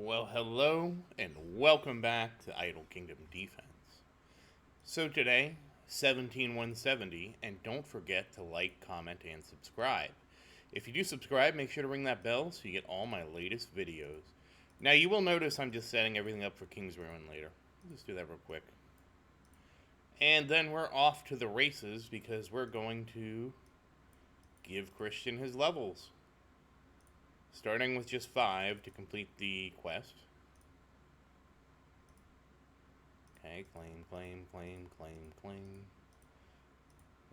Well, hello and welcome back to Idle Kingdom Defense. So today, 17170, and don't forget to like, comment, and subscribe. If you do subscribe, make sure to ring that bell so you get all my latest videos. Now, you will notice I'm just setting everything up for King's Ruin later. Let's do that real quick. And then we're off to the races because we're going to give Christian his levels. Starting with just 5 to complete the quest. Okay, claim.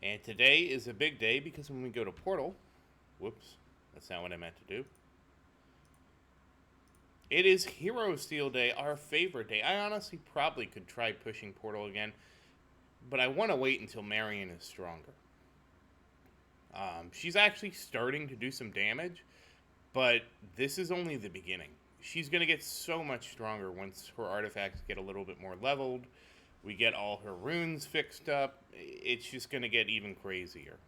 And today is a big day because when we go to Portal, whoops, that's not what I meant to do. It is Hero Steel Day, our favorite day. I honestly probably could try pushing Portal again, but I want to wait until Marion is stronger. She's actually starting to do some damage, but this is only the beginning. She's going to get so much stronger once her artifacts get a little bit more leveled. We get all her runes fixed up. It's just going to get even crazier.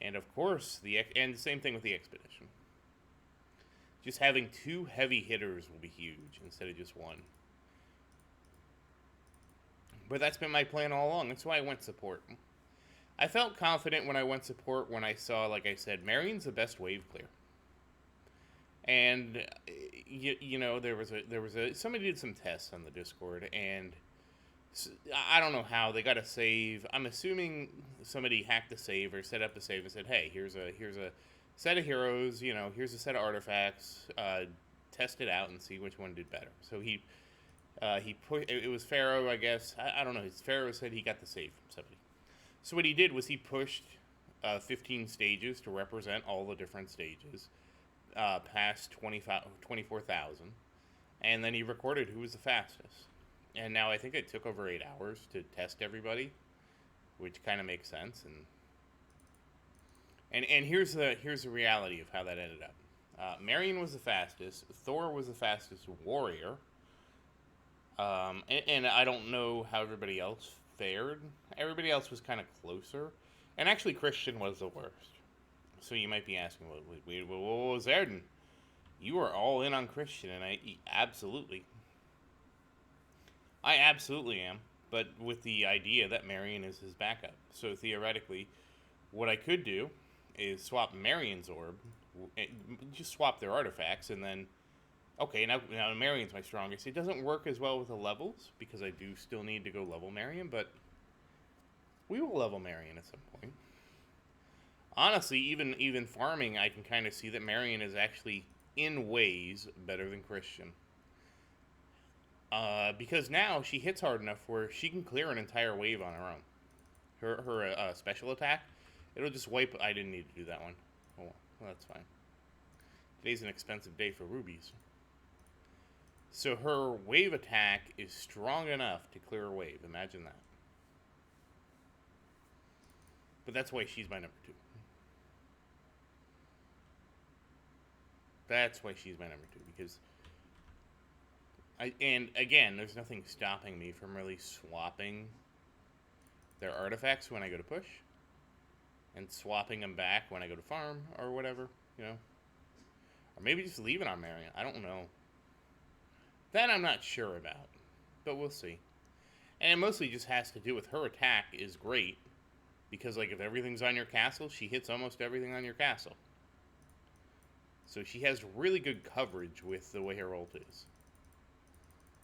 And of course, and the same thing with the expedition. Just having 2 heavy hitters will be huge instead of just 1. But that's been my plan all along. That's why I went support. I felt confident when I went support when I saw, like I said, Marion's the best wave clear. And you know, there was a somebody did some tests on the Discord, and I don't know how they got a save. I'm assuming somebody hacked the save or set up the save and said, "Hey, here's a set of heroes. You know, here's a set of artifacts. Test it out and see which one did better." So he put it was Pharaoh, I guess. I don't know. Pharaoh said he got the save from somebody. So what he did was he pushed 15 stages to represent all the different stages. Past 24,000, and then he recorded who was the fastest. And now I think it took over 8 hours to test everybody, which kind of makes sense. And here's the reality of how that ended up. Marion was the fastest. Thor was the fastest warrior. And I don't know how everybody else fared. Everybody else was kind of closer, and actually Christian was the worst. So you might be asking, what was Erden? You are all in on Christian, and I absolutely am, but with the idea that Marion is his backup. So theoretically, what I could do is swap Marion's orb, just swap their artifacts, and then, okay, now Marion's my strongest. It doesn't work as well with the levels, because I do still need to go level Marion, but we will level Marion at some point. Honestly, even farming, I can kind of see that Marion is actually, in ways, better than Christian. Because now she hits hard enough where she can clear an entire wave on her own. Her special attack, it'll just wipe. I didn't need to do that one. Oh, well, that's fine. Today's an expensive day for rubies. So her wave attack is strong enough to clear a wave. Imagine that. But that's why she's my number 2. That's why she's my number 2, because and again, there's nothing stopping me from really swapping their artifacts when I go to push, and swapping them back when I go to farm, or whatever, you know. Or maybe just leave it on Marion, I don't know. That I'm not sure about, but we'll see. And it mostly just has to do with her attack is great, because like if everything's on your castle, she hits almost everything on your castle. So she has really good coverage with the way her ult is.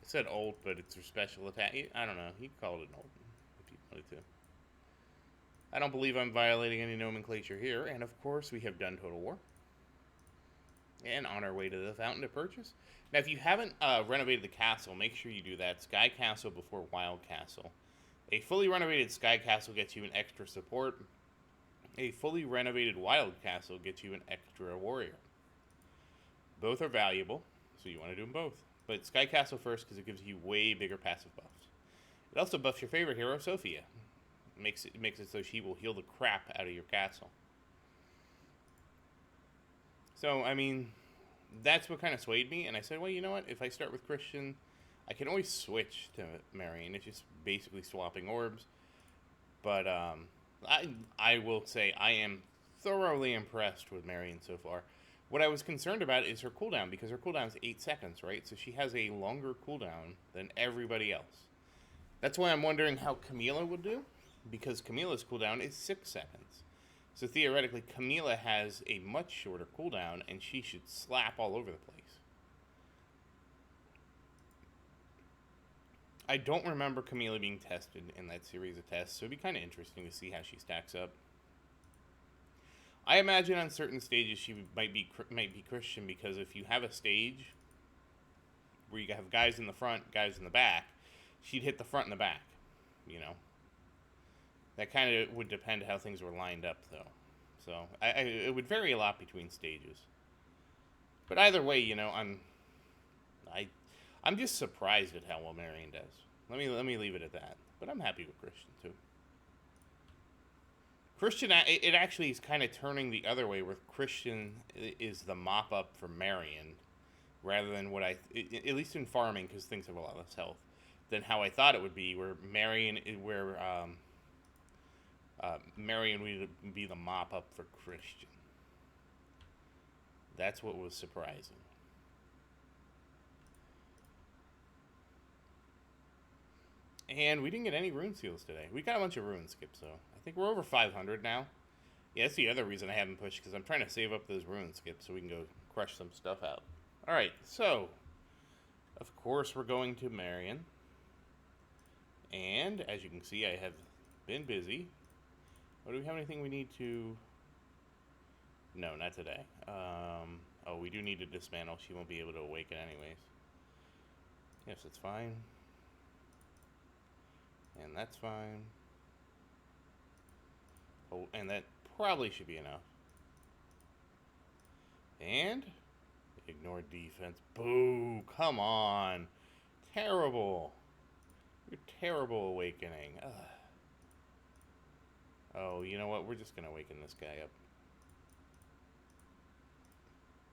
I said ult, but it's her special attack. I don't know. You can call it an ult if you wanted to. I don't believe I'm violating any nomenclature here. And of course, we have done Total War. And on our way to the fountain to purchase. Now, if you haven't renovated the castle, make sure you do that. Sky Castle before Wild Castle. A fully renovated Sky Castle gets you an extra support. A fully renovated Wild Castle gets you an extra warrior. Both are valuable, so you want to do them both. But Sky Castle first because it gives you way bigger passive buffs. It also buffs your favorite hero, Sophia. It makes it so she will heal the crap out of your castle. So, I mean, that's what kind of swayed me. And I said, well, you know what? If I start with Christian, I can always switch to Marion. It's just basically swapping orbs. But I will say I am thoroughly impressed with Marion so far. What I was concerned about is her cooldown, because her cooldown is 8 seconds, right? So she has a longer cooldown than everybody else. That's why I'm wondering how Camila would do, because Camila's cooldown is 6 seconds. So theoretically, Camila has a much shorter cooldown, and she should slap all over the place. I don't remember Camila being tested in that series of tests, so it'd be kind of interesting to see how she stacks up. I imagine on certain stages she might be Christian, because if you have a stage where you have guys in the front, guys in the back, she'd hit the front and the back, you know. That kind of would depend how things were lined up, though. So it would vary a lot between stages. But either way, you know, I'm just surprised at how well Marion does. Let me leave it at that. But I'm happy with Christian too. Christian, it actually is kind of turning the other way, where Christian is the mop up for Marion, rather than what at least in farming, because things have a lot less health, than how I thought it would be, where Marion would be the mop up for Christian. That's what was surprising. And we didn't get any rune seals today. We got a bunch of rune skips, though. I think we're over 500 now. Yeah, that's the other reason I haven't pushed, because I'm trying to save up those rune skips so we can go crush some stuff out. Alright, so, of course we're going to Marion. And, as you can see, I have been busy. Oh, do we have anything we need to... No, not today. Oh, we do need to dismantle. She won't be able to awaken anyways. Yes, it's fine. And that's fine. Oh, and that probably should be enough. And ignore defense. Boo! Come on. Terrible. You're terrible awakening. Ugh. Oh, you know what? We're just gonna awaken this guy up.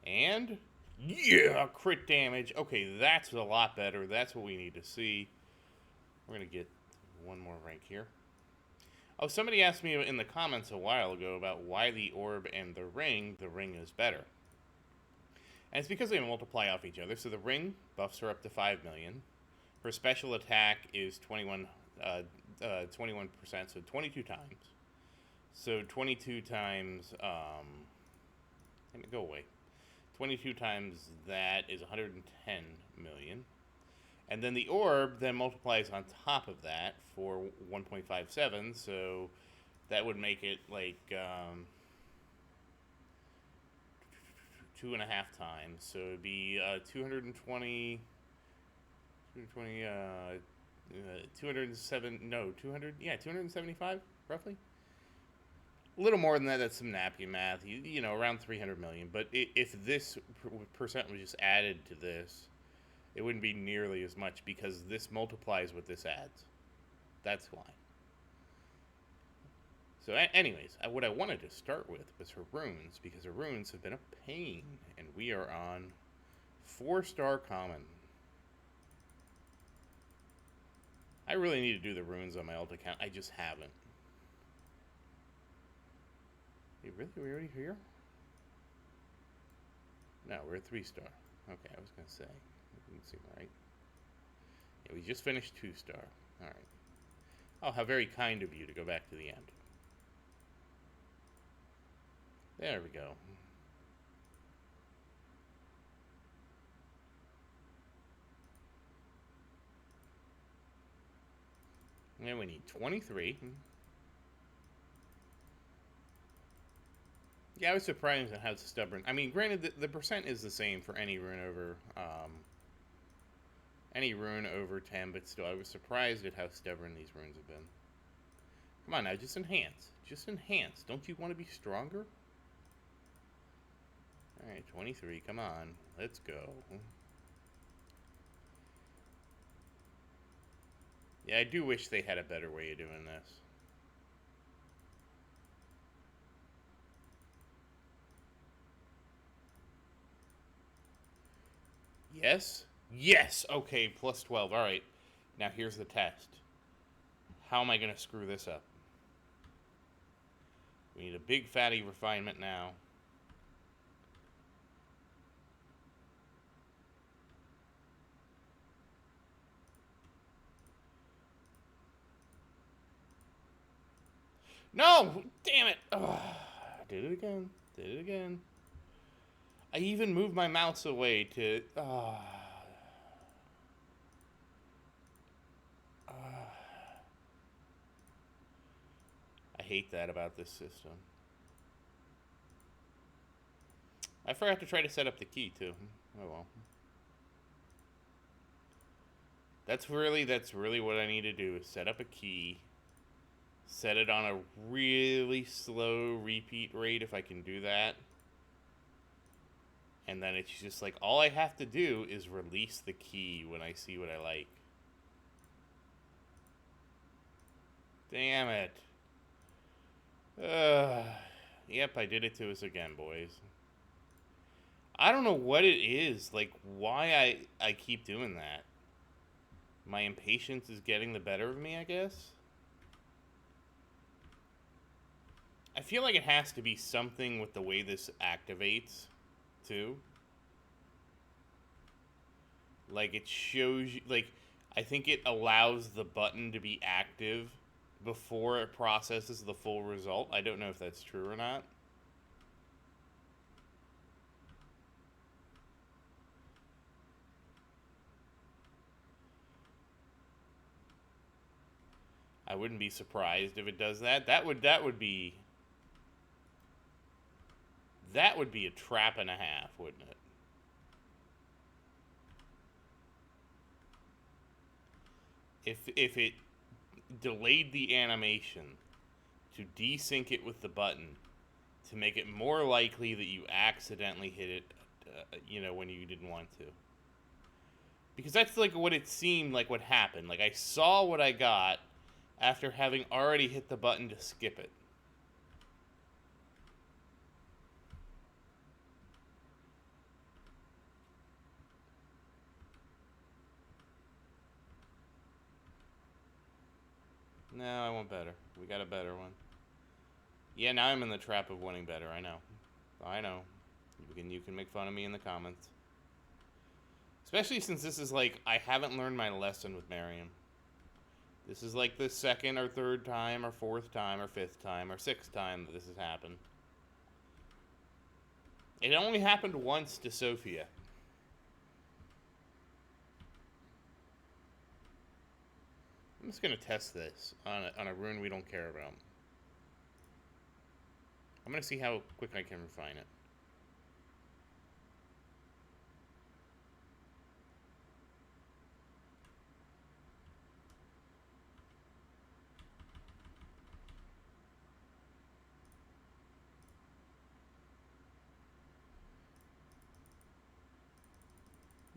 And yeah, crit damage. Okay, that's a lot better. That's what we need to see. We're gonna get one more rank here. Oh, somebody asked me in the comments a while ago about why the orb and the ring is better. And it's because they multiply off each other. So the ring buffs her up to 5 million. Her special attack is 21%, so 22 times. So 22 times, let me go away. 22 times that is 110 million. And then the orb then multiplies on top of that for 1.57, so that would make it like 2.5 times. So it'd be 207, no, 200, yeah, 275, roughly. A little more than that, that's some nappy math, you know, around 300 million. But if this percent was just added to this, it wouldn't be nearly as much, because this multiplies what this adds. That's why. So anyways, what I wanted to start with was her runes, because her runes have been a pain, and we are on 4-star common. I really need to do the runes on my alt account. I just haven't. Hey, really? Are we already here? No, we're at 3-star. Okay, I was going to say. It didn't seem right. Yeah, we just finished 2-star. Alright. Oh, how very kind of you to go back to the end. There we go. And we need 23. Yeah, I was surprised at how stubborn. I mean, granted, the percent is the same for any rune over 10, but still, I was surprised at how stubborn these runes have been. Come on now, just enhance. Just enhance. Don't you want to be stronger? Alright, 23, come on. Let's go. Yeah, I do wish they had a better way of doing this. Yes? Yes! Okay, plus 12. Alright. Now here's the test. How am I going to screw this up? We need a big fatty refinement now. No! Damn it! Ugh. Did it again. Did it again. I even moved my mouse away to... I hate that about this system. I forgot to try to set up the key, too. Oh well. That's really what I need to do, is set up a key. Set it on a really slow repeat rate if I can do that. And then it's just like, all I have to do is release the key when I see what I like. Damn it. Yep, I did it to us again, boys. I don't know what it is, like, why I keep doing that. My impatience is getting the better of me, I guess? I feel like it has to be something with the way this activates, too. Like, it shows you, like, I think it allows the button to be active before it processes the full result. I don't know if that's true or not. I wouldn't be surprised if it does that. That would be a trap and a half, wouldn't it? If it delayed the animation to desync it with the button to make it more likely that you accidentally hit it, when you didn't want to. Because that's like what it seemed like what happened. Like, I saw what I got after having already hit the button to skip it. No, I want better. We got a better one. Yeah, now I'm in the trap of wanting better. I know. I know. You can make fun of me in the comments. Especially since this is like, I haven't learned my lesson with Miriam. This is like the second or third time or fourth time or fifth time or sixth time that this has happened. It only happened once to Sophia. I'm just going to test this on a rune we don't care about. I'm going to see how quick I can refine it.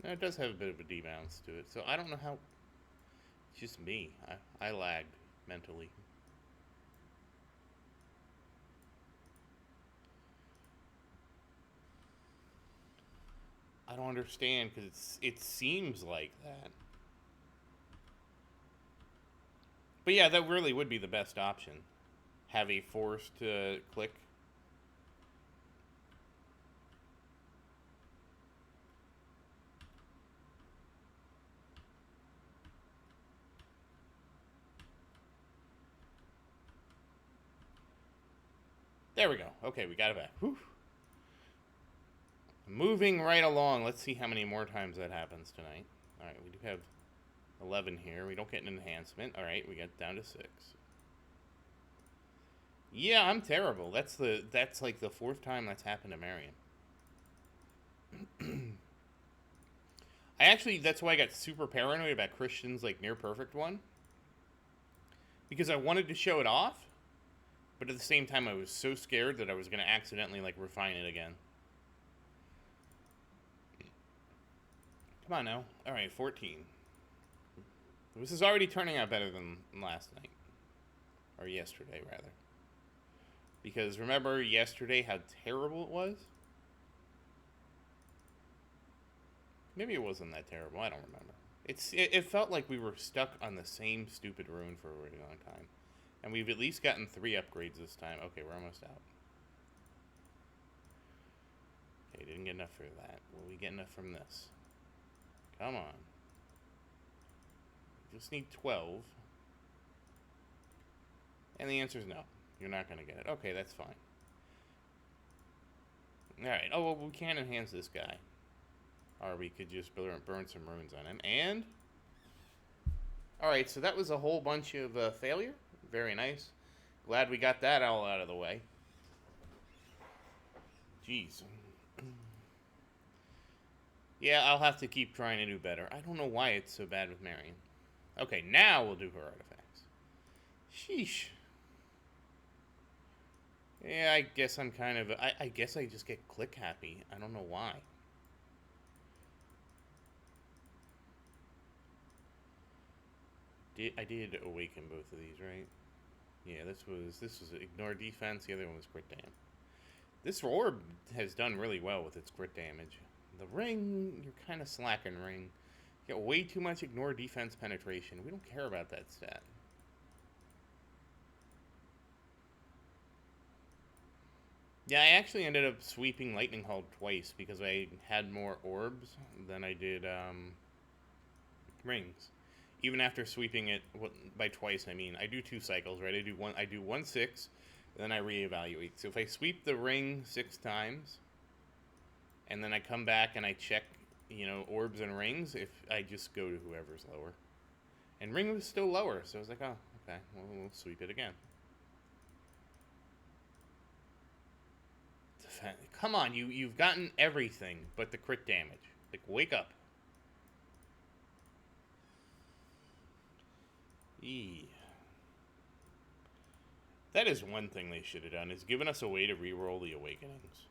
Now, it does have a bit of a debounce to it, so I don't know how... It's just me. I lagged mentally. I don't understand, because it seems like that. But yeah, that really would be the best option. Have a forced click. There we go. Okay, we got it back. Whew. Moving right along. Let's see how many more times that happens tonight. Alright, we do have 11 here. We don't get an enhancement. Alright, we got down to 6. Yeah, I'm terrible. That's like the fourth time that's happened to Marion. That's why I got super paranoid about Christian's like near perfect one. Because I wanted to show it off, but at the same time I was so scared that I was going to accidentally like refine it again. Come on now. Alright, 14. This is already turning out better than last night. Or yesterday, rather. Because remember yesterday how terrible it was? Maybe it wasn't that terrible. I don't remember. It felt like we were stuck on the same stupid rune for a really long time. And we've at least gotten 3 upgrades this time. Okay, we're almost out. Okay, didn't get enough for that. Will we get enough from this? Come on. Just need 12. And the answer is no. You're not going to get it. Okay, that's fine. Alright, oh, well, we can't enhance this guy. Or we could just burn some runes on him. And... Alright, so that was a whole bunch of failure. Very nice. Glad we got that all out of the way. Jeez. Yeah, I'll have to keep trying to do better. I don't know why it's so bad with Marion. Okay, now we'll do her artifacts. Sheesh. Yeah, I guess I'm kind of... I guess I just get click happy. I don't know why. I did awaken both of these, right? Yeah, this was ignore defense. The other one was crit dam. This orb has done really well with its crit damage. The ring, you're kind of slacking, ring. You got way too much ignore defense penetration. We don't care about that stat. Yeah, I actually ended up sweeping Lightning Hall twice because I had more orbs than I did rings. Even after sweeping it by twice, I mean, I do 2 cycles, right? I do 1 6, then I reevaluate. So if I sweep the ring 6 times, and then I come back and I check, you know, orbs and rings, if I just go to whoever's lower. And ring was still lower, so I was like, oh, okay, well, we'll sweep it again. Come on, you've gotten everything but the crit damage. Like, wake up. Eee. That is one thing they should have done, is given us a way to reroll the awakenings.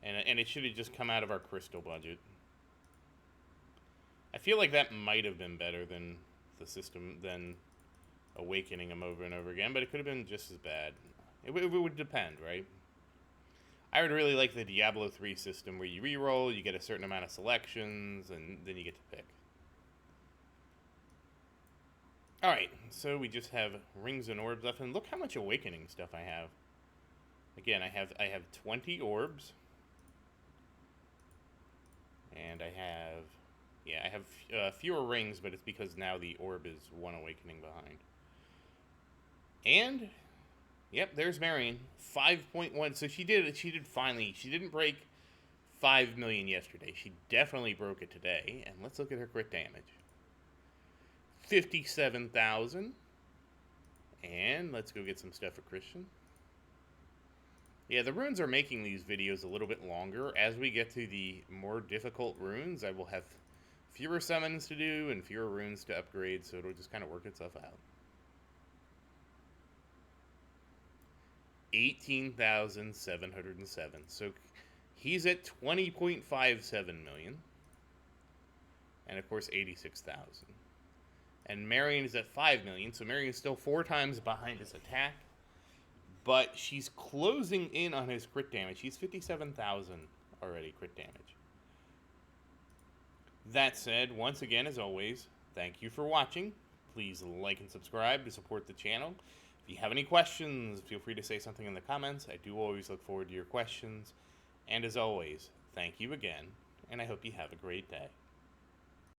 And it should have just come out of our crystal budget. I feel like that might have been better than the system, than awakening them over and over again, but it could have been just as bad. It would depend, right? I would really like the Diablo 3 system where you reroll, you get a certain amount of selections, and then you get to pick. Alright, so we just have rings and orbs left, and look how much awakening stuff I have. Again, I have 20 orbs. And I have fewer rings, but it's because now the orb is 1 awakening behind. And, yep, there's Marion, 5.1. So she did finally. She didn't break 5 million yesterday. She definitely broke it today. And let's look at her crit damage. 57,000. And let's go get some stuff for Christian. Yeah, the runes are making these videos a little bit longer. As we get to the more difficult runes, I will have fewer summons to do and fewer runes to upgrade, so it'll just kind of work itself out. 18,707. So he's at 20.57 million. And of course, 86,000. And Marion is at 5 million, so Marion is still 4 times behind his attack. But she's closing in on his crit damage. He's 57,000 already crit damage. That said, once again, as always, thank you for watching. Please like and subscribe to support the channel. If you have any questions, feel free to say something in the comments. I do always look forward to your questions. And as always, thank you again, and I hope you have a great day.